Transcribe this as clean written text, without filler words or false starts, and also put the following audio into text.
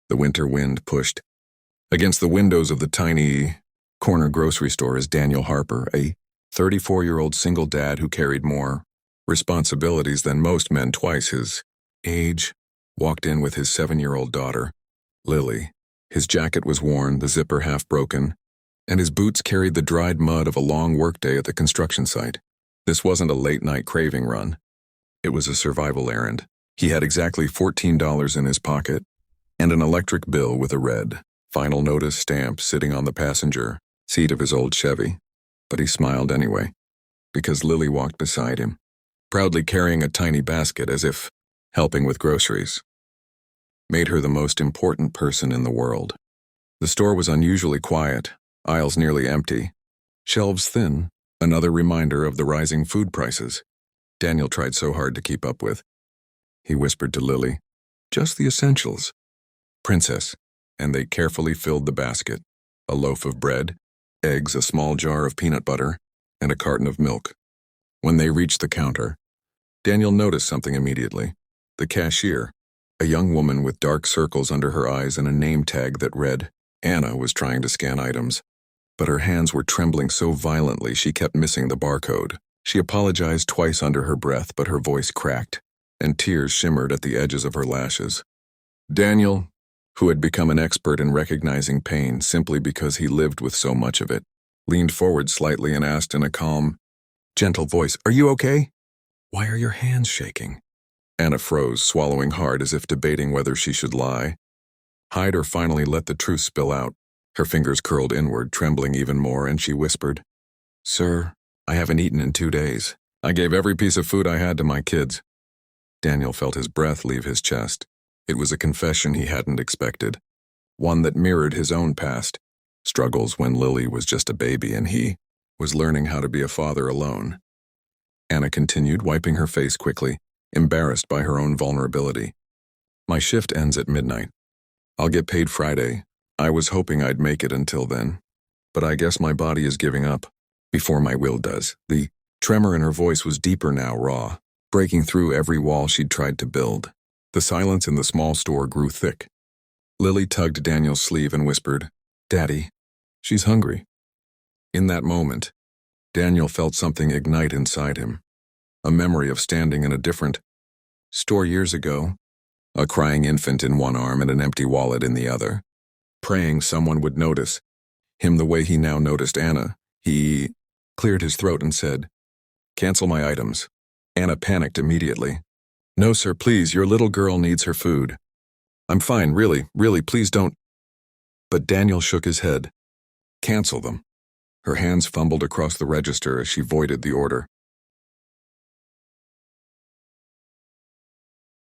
The winter wind pushed against the windows of the tiny corner grocery store as Daniel Harper, a 34-year-old single dad who carried more responsibilities than most men twice his age, walked in with his 7-year-old daughter, Lily. His jacket was worn, the zipper half broken, and his boots carried the dried mud of a long workday at the construction site. This wasn't a late-night craving run. It was a survival errand. He had exactly $14 in his pocket and an electric bill with a red final notice stamp sitting on the passenger seat of his old Chevy. But he smiled anyway, because Lily walked beside him, proudly carrying a tiny basket as if helping with groceries. Made her the most important person in the world. The store was unusually quiet, aisles nearly empty, shelves thin, another reminder of the rising food prices Daniel tried so hard to keep up with. He whispered to Lily, "Just the essentials, Princess," and they carefully filled the basket, a loaf of bread, eggs, a small jar of peanut butter, and a carton of milk. When they reached the counter, Daniel noticed something immediately. The cashier, a young woman with dark circles under her eyes and a name tag that read, Anna, was trying to scan items, but her hands were trembling so violently she kept missing the barcode. She apologized twice under her breath, but her voice cracked, and tears shimmered at the edges of her lashes. Daniel, who had become an expert in recognizing pain simply because he lived with so much of it, leaned forward slightly and asked in a calm, gentle voice, "Are you okay? Why are your hands shaking?" Anna froze, swallowing hard as if debating whether she should lie, hide, or finally let the truth spill out. Her fingers curled inward, trembling even more, and she whispered, "Sir, I haven't eaten in 2 days. I gave every piece of food I had to my kids." Daniel felt his breath leave his chest. It was a confession he hadn't expected, one that mirrored his own past, struggles when Lily was just a baby and he was learning how to be a father alone. Anna continued, wiping her face quickly, embarrassed by her own vulnerability. "My shift ends at midnight. I'll get paid Friday. I was hoping I'd make it until then, but I guess my body is giving up before my will does." The tremor in her voice was deeper now, raw, breaking through every wall she'd tried to build. The silence in the small store grew thick. Lily tugged Daniel's sleeve and whispered, "Daddy, she's hungry." In that moment, Daniel felt something ignite inside him, a memory of standing in a different store years ago, a crying infant in one arm and an empty wallet in the other, praying someone would notice him the way he now noticed Anna. He cleared his throat and said, "Cancel my items." Anna panicked immediately. "No, sir, please, your little girl needs her food." "I'm fine, really, please don't." But Daniel shook his head. "Cancel them." Her hands fumbled across the register as she voided the order.